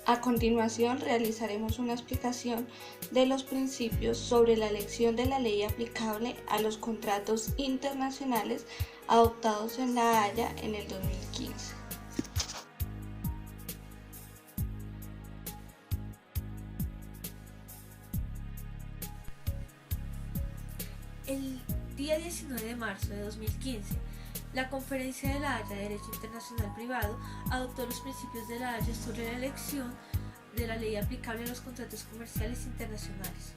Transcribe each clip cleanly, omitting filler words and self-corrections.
A continuación realizaremos una explicación de los principios sobre la elección de la ley aplicable a los contratos internacionales adoptados en La Haya en el 2015. El día 19 de marzo de 2015, la Conferencia de La Haya de Derecho Internacional Privado adoptó los principios de La Haya sobre la elección de la ley aplicable a los contratos comerciales internacionales.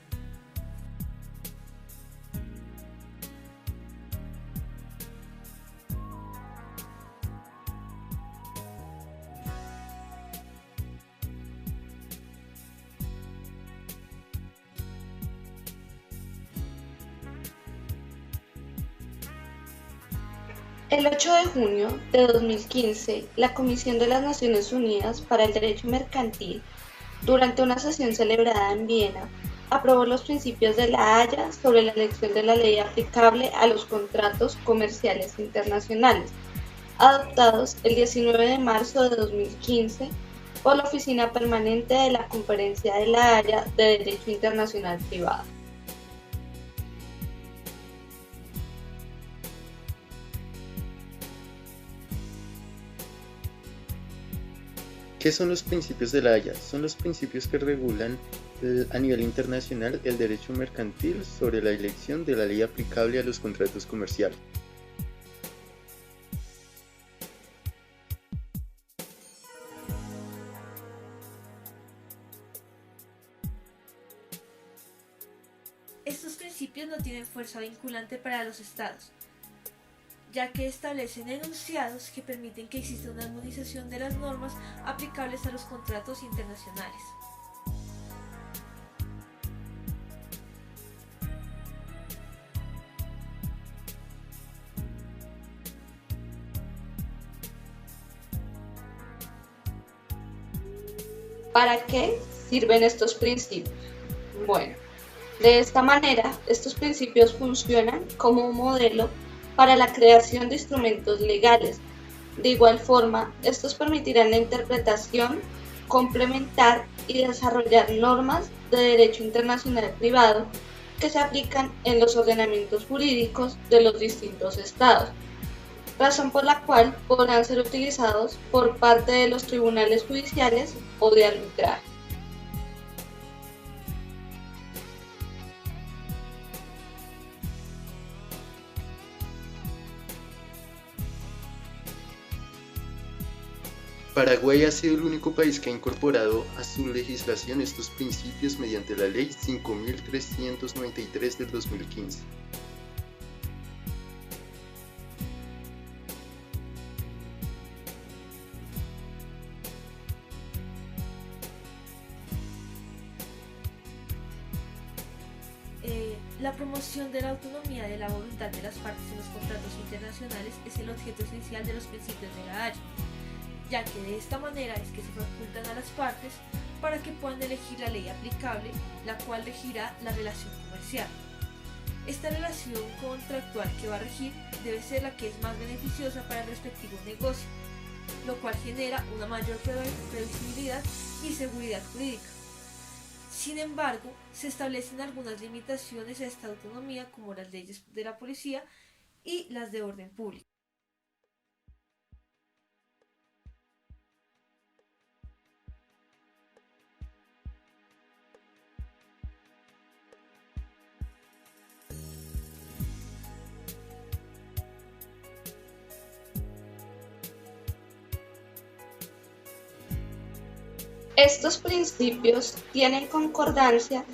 El 8 de junio de 2015, la Comisión de las Naciones Unidas para el Derecho Mercantil, durante una sesión celebrada en Viena, aprobó los principios de La Haya sobre la elección de la ley aplicable a los contratos comerciales internacionales, adoptados el 19 de marzo de 2015 por la Oficina Permanente de la Conferencia de La Haya de Derecho Internacional Privado. ¿Qué son los principios de La Haya? Son los principios que regulan a nivel internacional el derecho mercantil sobre la elección de la ley aplicable a los contratos comerciales. Estos principios no tienen fuerza vinculante para los estados, ya que establecen enunciados que permiten que exista una armonización de las normas aplicables a los contratos internacionales. ¿Para qué sirven estos principios? Bueno, de esta manera, estos principios funcionan como un modelo para la creación de instrumentos legales. De igual forma, estos permitirán la interpretación, complementar y desarrollar normas de derecho internacional privado que se aplican en los ordenamientos jurídicos de los distintos estados, razón por la cual podrán ser utilizados por parte de los tribunales judiciales o de arbitraje. Paraguay ha sido el único país que ha incorporado a su legislación estos principios mediante la Ley 5393 del 2015. La promoción de la autonomía de la voluntad de las partes en los contratos internacionales es el objeto esencial de los principios de La Haya, ya que de esta manera es que se facultan a las partes para que puedan elegir la ley aplicable, la cual regirá la relación comercial. Esta relación contractual que va a regir debe ser la que es más beneficiosa para el respectivo negocio, lo cual genera una mayor previsibilidad y seguridad jurídica. Sin embargo, se establecen algunas limitaciones a esta autonomía, como las leyes de la policía y las de orden público. Estos principios tienen concordancia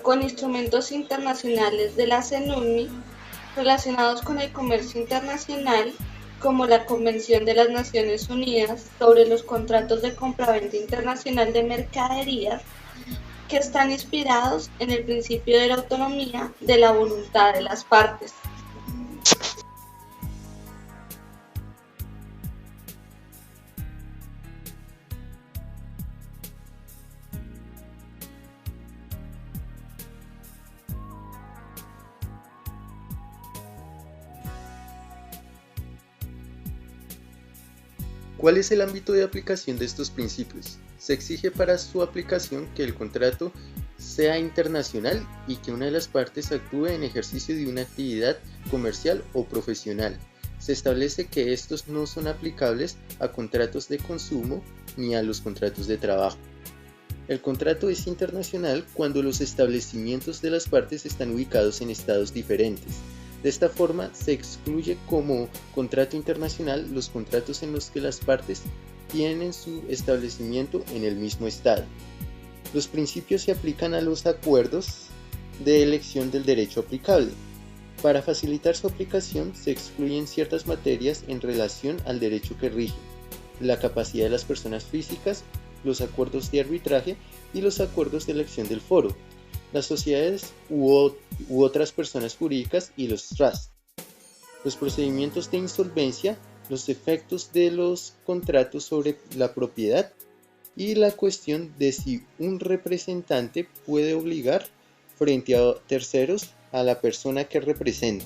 con instrumentos internacionales de la CENUMI relacionados con el comercio internacional, como la Convención de las Naciones Unidas sobre los contratos de compraventa internacional de mercaderías, que están inspirados en el principio de la autonomía de la voluntad de las partes. ¿Cuál es el ámbito de aplicación de estos principios? Se exige para su aplicación que el contrato sea internacional y que una de las partes actúe en ejercicio de una actividad comercial o profesional. Se establece que estos no son aplicables a contratos de consumo ni a los contratos de trabajo. El contrato es internacional cuando los establecimientos de las partes están ubicados en estados diferentes. De esta forma, se excluye como contrato internacional los contratos en los que las partes tienen su establecimiento en el mismo estado. Los principios se aplican a los acuerdos de elección del derecho aplicable. Para facilitar su aplicación, se excluyen ciertas materias en relación al derecho que rige: la capacidad de las personas físicas, los acuerdos de arbitraje y los acuerdos de elección del foro, las sociedades u otras personas jurídicas y los trusts, los procedimientos de insolvencia, los efectos de los contratos sobre la propiedad y la cuestión de si un representante puede obligar frente a terceros a la persona que representa.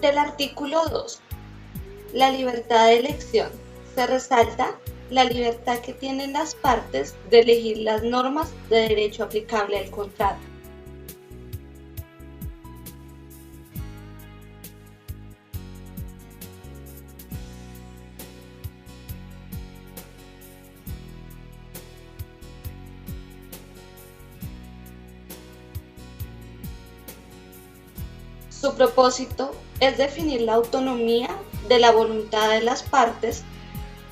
Del artículo 2, la libertad de elección, se resalta la libertad que tienen las partes de elegir las normas de derecho aplicable al contrato. Su propósito es definir la autonomía de la voluntad de las partes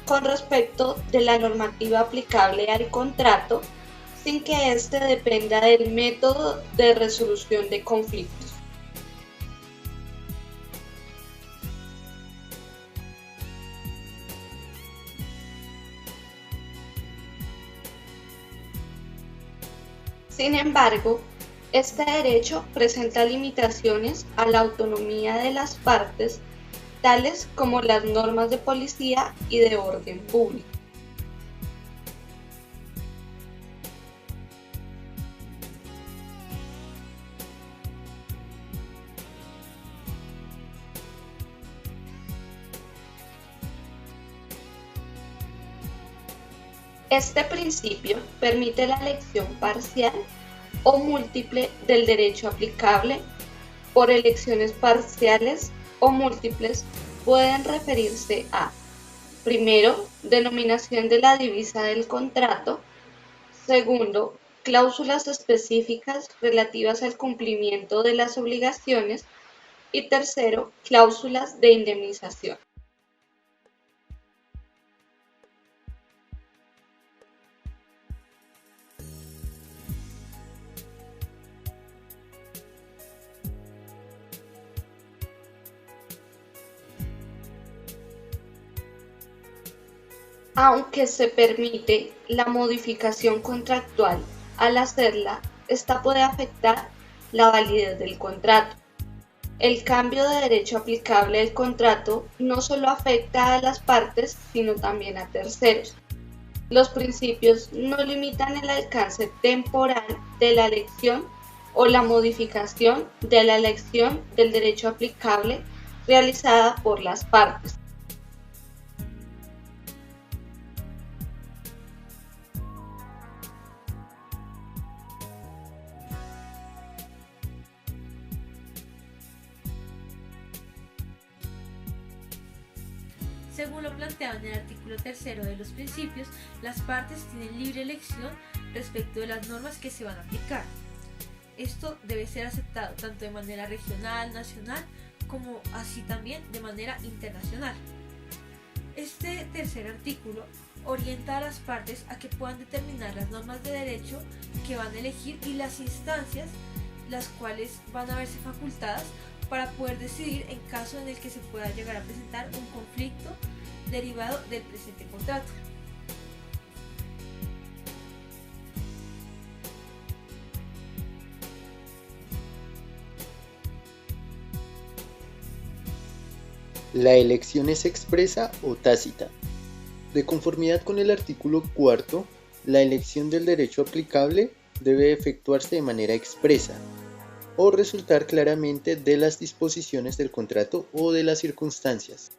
con respecto de la normativa aplicable al contrato, sin que éste dependa del método de resolución de conflictos. Sin embargo, este derecho presenta limitaciones a la autonomía de las partes, tales como las normas de policía y de orden público. Este principio permite la elección parcial o múltiple del derecho aplicable. Por elecciones parciales o múltiples pueden referirse a: primero, denominación de la divisa del contrato; segundo, cláusulas específicas relativas al cumplimiento de las obligaciones; y tercero, cláusulas de indemnización. Aunque se permite la modificación contractual, al hacerla, esta puede afectar la validez del contrato. El cambio de derecho aplicable del contrato no solo afecta a las partes, sino también a terceros. Los principios no limitan el alcance temporal de la elección o la modificación de la elección del derecho aplicable realizada por las partes. Según lo planteado en el artículo 3 de los principios, las partes tienen libre elección respecto de las normas que se van a aplicar. Esto debe ser aceptado tanto de manera regional, nacional, como así también de manera internacional. Este tercer artículo orienta a las partes a que puedan determinar las normas de derecho que van a elegir y las instancias las cuales van a verse facultadas para poder decidir en caso en el que se pueda llegar a presentar un conflicto derivado del presente contrato. ¿La elección es expresa o tácita? De conformidad con el artículo 4, la elección del derecho aplicable debe efectuarse de manera expresa o resultar claramente de las disposiciones del contrato o de las circunstancias.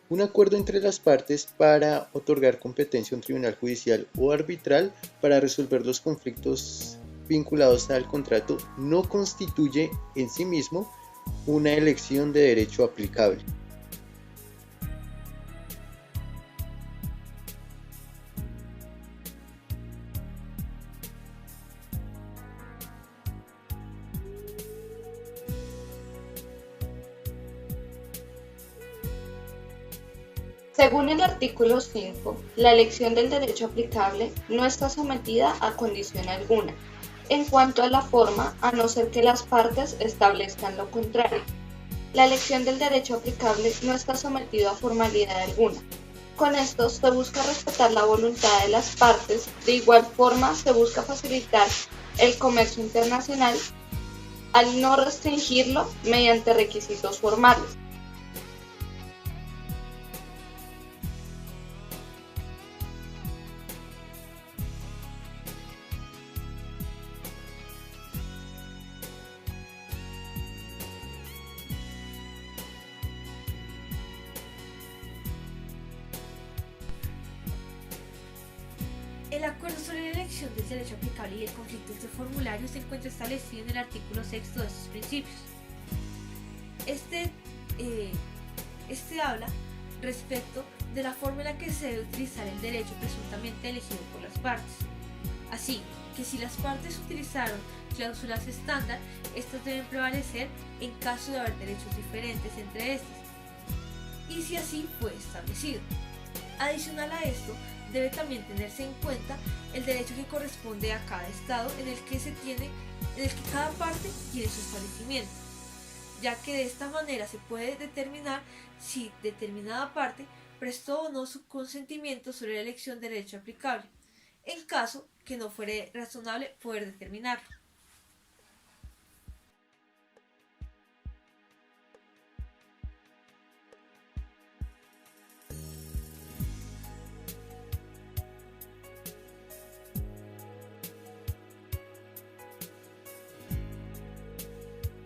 Un acuerdo entre las partes para otorgar competencia a un tribunal judicial o arbitral para resolver los conflictos vinculados al contrato no constituye en sí mismo una elección de derecho aplicable. Según el artículo 5, la elección del derecho aplicable no está sometida a condición alguna, en cuanto a la forma, a no ser que las partes establezcan lo contrario. La elección del derecho aplicable no está sometida a formalidad alguna. Con esto se busca respetar la voluntad de las partes, de igual forma se busca facilitar el comercio internacional al no restringirlo mediante requisitos formales. El acuerdo sobre la elección del derecho aplicable y el conflicto entre formularios se encuentra establecido en el artículo 6 de estos principios. Este habla respecto de la forma en la que se debe utilizar el derecho presuntamente elegido por las partes. Así que si las partes utilizaron cláusulas estándar, estas deben prevalecer en caso de haber derechos diferentes entre estas, y si así fue establecido. Adicional a esto, debe también tenerse en cuenta el derecho que corresponde a cada estado en el que cada parte tiene su establecimiento, ya que de esta manera se puede determinar si determinada parte prestó o no su consentimiento sobre la elección del derecho aplicable, en caso que no fuere razonable poder determinarlo.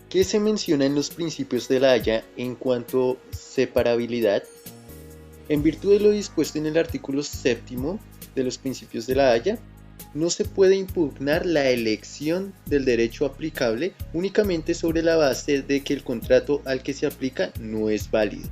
¿Qué se menciona en los principios de La Haya en cuanto a separabilidad? En virtud de lo dispuesto en el artículo 7 de los principios de La Haya, no se puede impugnar la elección del derecho aplicable únicamente sobre la base de que el contrato al que se aplica no es válido.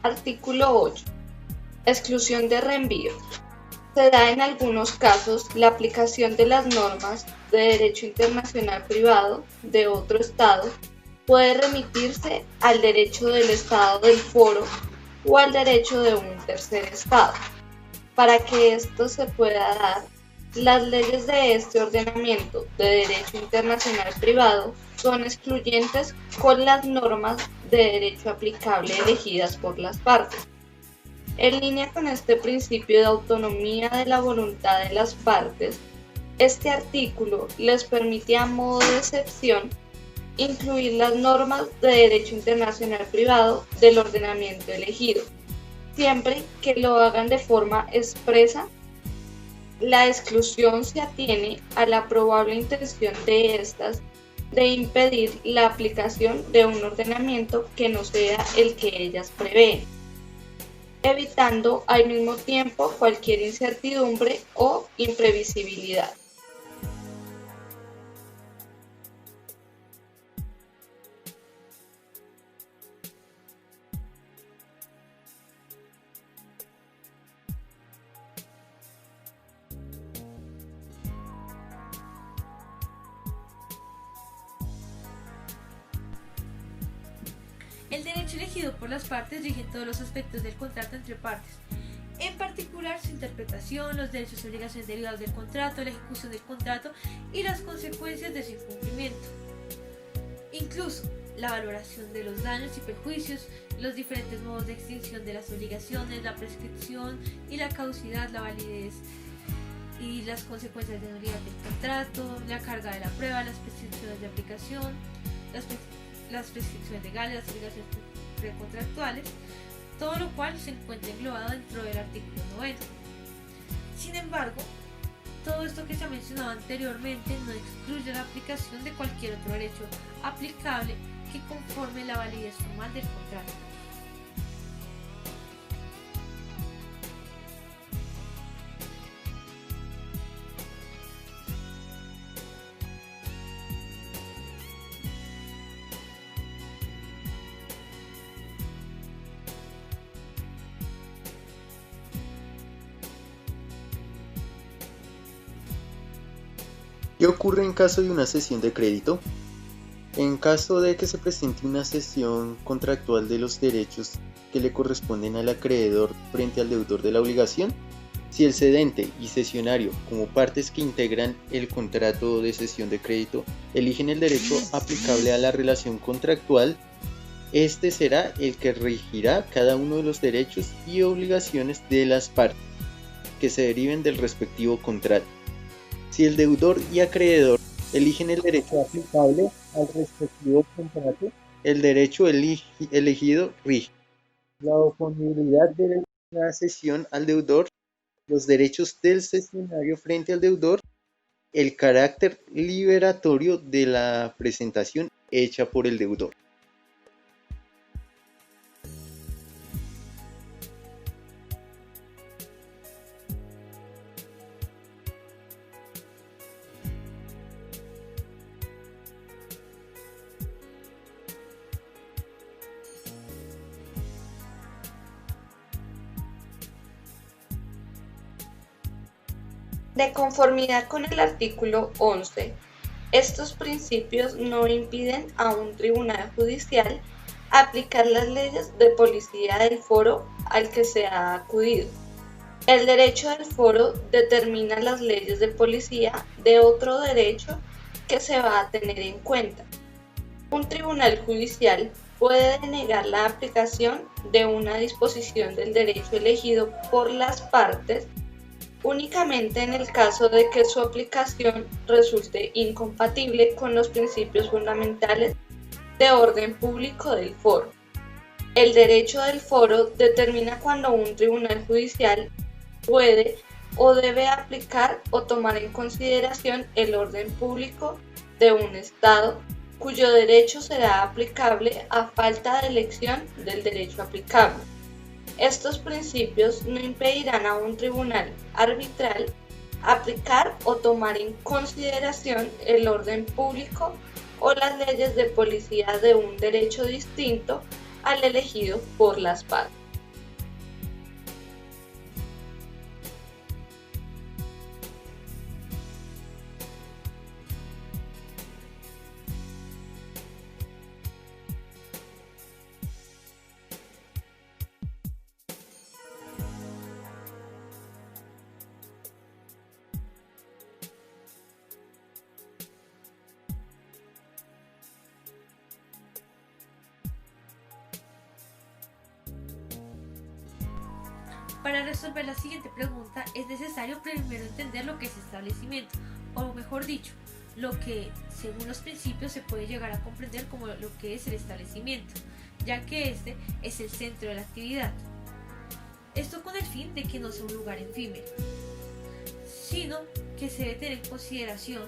Artículo 8. Exclusión de reenvío. Se da en algunos casos la aplicación de las normas de derecho internacional privado de otro Estado puede remitirse al derecho del Estado del foro o al derecho de un tercer Estado. Para que esto se pueda dar, las leyes de este ordenamiento de derecho internacional privado son excluyentes con las normas de derecho aplicable elegidas por las partes. En línea con este principio de autonomía de la voluntad de las partes, este artículo les permite a modo de excepción incluir las normas de derecho internacional privado del ordenamiento elegido, siempre que lo hagan de forma expresa. La exclusión se atiene a la probable intención de estas de impedir la aplicación de un ordenamiento que no sea el que ellas prevén, evitando al mismo tiempo cualquier incertidumbre o imprevisibilidad. El derecho elegido por las partes rige todos los aspectos del contrato entre partes, en particular su interpretación, los derechos y obligaciones derivados del contrato, la ejecución del contrato y las consecuencias de su incumplimiento. Incluso la valoración de los daños y perjuicios, los diferentes modos de extinción de las obligaciones, la prescripción y la caducidad, la validez y las consecuencias de nulidad del contrato, la carga de la prueba, las prescripciones de aplicación, las prescripciones legales, las obligaciones precontractuales, todo lo cual se encuentra englobado dentro del artículo 9. Sin embargo, todo esto que se ha mencionado anteriormente no excluye la aplicación de cualquier otro derecho aplicable que conforme la validez formal del contrato. ¿Qué ocurre en caso de una cesión de crédito? En caso de que se presente una cesión contractual de los derechos que le corresponden al acreedor frente al deudor de la obligación, si el cedente y cesionario, como partes que integran el contrato de cesión de crédito, eligen el derecho aplicable a la relación contractual, este será el que regirá cada uno de los derechos y obligaciones de las partes que se deriven del respectivo contrato. Si el deudor y acreedor eligen el derecho aplicable al respectivo contrato, el derecho elegido rige la oponibilidad de la cesión al deudor, los derechos del cesionario frente al deudor, el carácter liberatorio de la presentación hecha por el deudor. De conformidad con el artículo 11, estos principios no impiden a un tribunal judicial aplicar las leyes de policía del foro al que se ha acudido. El derecho del foro determina las leyes de policía de otro derecho que se va a tener en cuenta. Un tribunal judicial puede denegar la aplicación de una disposición del derecho elegido por las partes únicamente en el caso de que su aplicación resulte incompatible con los principios fundamentales de orden público del foro. El derecho del foro determina cuando un tribunal judicial puede o debe aplicar o tomar en consideración el orden público de un Estado cuyo derecho será aplicable a falta de elección del derecho aplicable. Estos principios no impedirán a un tribunal arbitral aplicar o tomar en consideración el orden público o las leyes de policía de un derecho distinto al elegido por las partes. Para resolver la siguiente pregunta es necesario primero entender lo que es establecimiento, o mejor dicho, lo que según los principios se puede llegar a comprender como lo que es el establecimiento, ya que este es el centro de la actividad. Esto con el fin de que no sea un lugar efímero, sino que se debe tener en consideración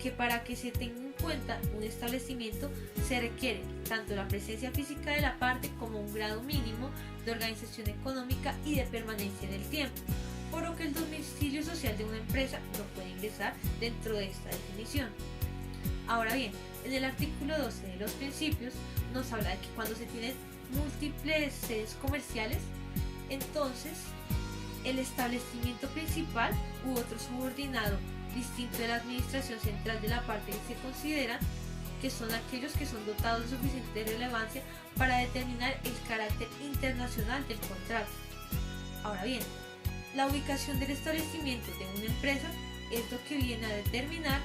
que para que se tenga en cuenta un establecimiento se requiere tanto la presencia física de la parte como un grado mínimo de organización económica y de permanencia en el tiempo, por lo que el domicilio social de una empresa no puede ingresar dentro de esta definición. Ahora bien, en el artículo 12 de los principios nos habla de que cuando se tienen múltiples sedes comerciales, entonces el establecimiento principal u otro subordinado distinto de la administración central de la parte que se consideran que son aquellos que son dotados de suficiente relevancia para determinar el carácter internacional del contrato. Ahora bien, la ubicación del establecimiento de una empresa es lo que viene a determinar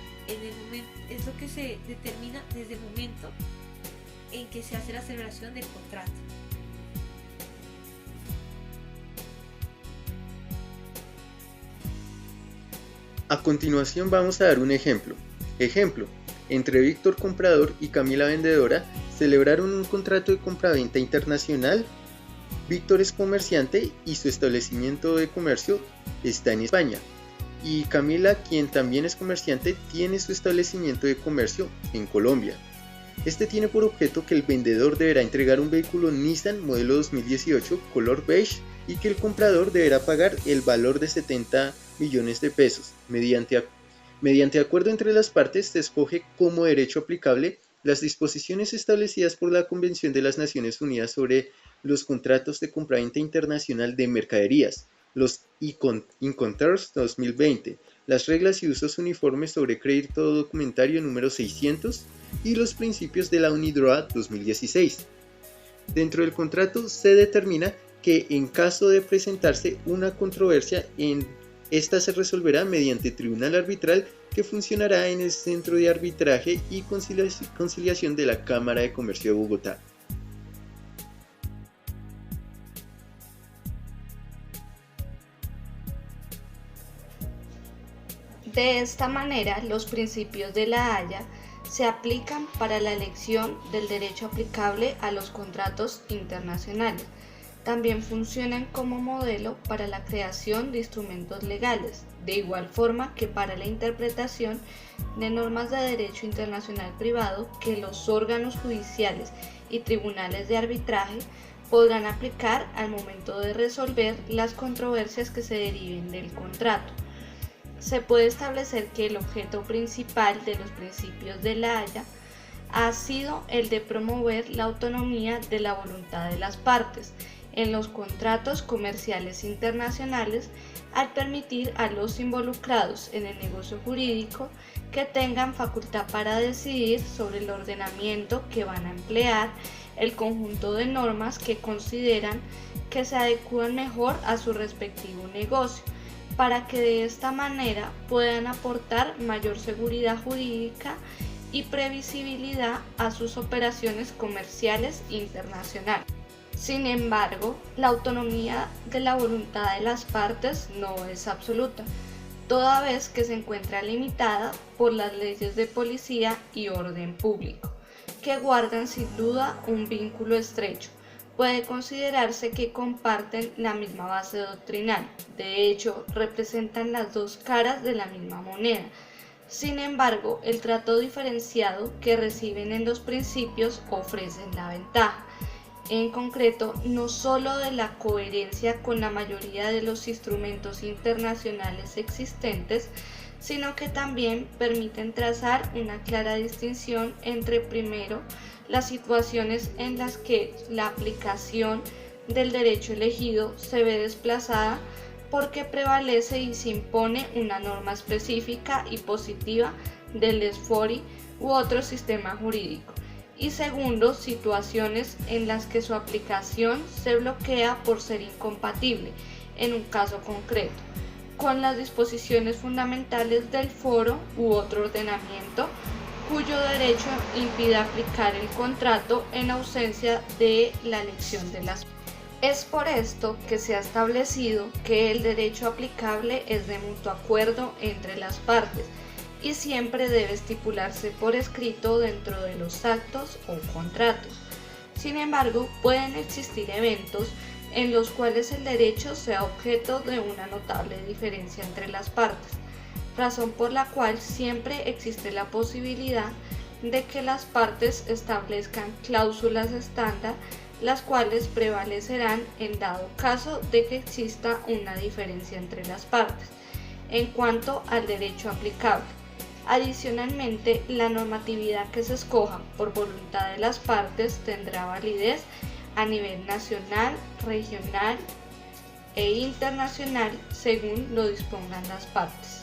es lo que se determina desde el momento en que se hace la celebración del contrato. A continuación vamos a dar un ejemplo. Ejemplo, entre Víctor comprador y Camila vendedora celebraron un contrato de compraventa internacional. Víctor es comerciante y su establecimiento de comercio está en España. Y Camila, quien también es comerciante, tiene su establecimiento de comercio en Colombia. Este tiene por objeto que el vendedor deberá entregar un vehículo Nissan modelo 2018 color beige y que el comprador deberá pagar el valor de 70 millones de pesos. Mediante acuerdo entre las partes se escoge como derecho aplicable las disposiciones establecidas por la Convención de las Naciones Unidas sobre los contratos de compraventa internacional de mercaderías, los Incoterms 2020, las reglas y usos uniformes sobre crédito documentario número 600 y los principios de la UNIDROIT 2016. Dentro del contrato se determina que en caso de presentarse una controversia, esta se resolverá mediante tribunal arbitral que funcionará en el Centro de Arbitraje y Conciliación de la Cámara de Comercio de Bogotá. De esta manera, los principios de La Haya se aplican para la elección del derecho aplicable a los contratos internacionales. También funcionan como modelo para la creación de instrumentos legales, de igual forma que para la interpretación de normas de derecho internacional privado que los órganos judiciales y tribunales de arbitraje podrán aplicar al momento de resolver las controversias que se deriven del contrato. Se puede establecer que el objeto principal de los principios de La Haya ha sido el de promover la autonomía de la voluntad de las partes en los contratos comerciales internacionales al permitir a los involucrados en el negocio jurídico que tengan facultad para decidir sobre el ordenamiento que van a emplear, el conjunto de normas que consideran que se adecúan mejor a su respectivo negocio, para que de esta manera puedan aportar mayor seguridad jurídica y previsibilidad a sus operaciones comerciales internacionales. Sin embargo, la autonomía de la voluntad de las partes no es absoluta, toda vez que se encuentra limitada por las leyes de policía y orden público, que guardan sin duda un vínculo estrecho. Puede considerarse que comparten la misma base doctrinal, de hecho representan las dos caras de la misma moneda. Sin embargo, el trato diferenciado que reciben en los principios ofrecen la ventaja, en concreto, no solo de la coherencia con la mayoría de los instrumentos internacionales existentes, sino que también permiten trazar una clara distinción entre, primero, las situaciones en las que la aplicación del derecho elegido se ve desplazada porque prevalece y se impone una norma específica y positiva del SFORI u otro sistema jurídico, y segundo, situaciones en las que su aplicación se bloquea por ser incompatible, en un caso concreto, con las disposiciones fundamentales del foro u otro ordenamiento cuyo derecho impide aplicar el contrato en ausencia de la elección de las partes. Es por esto que se ha establecido que el derecho aplicable es de mutuo acuerdo entre las partes y siempre debe estipularse por escrito dentro de los actos o contratos. Sin embargo, pueden existir eventos en los cuales el derecho sea objeto de una notable diferencia entre las partes, razón por la cual siempre existe la posibilidad de que las partes establezcan cláusulas estándar, las cuales prevalecerán en dado caso de que exista una diferencia entre las partes en cuanto al derecho aplicable. Adicionalmente, la normatividad que se escoja por voluntad de las partes tendrá validez a nivel nacional, regional e internacional según lo dispongan las partes.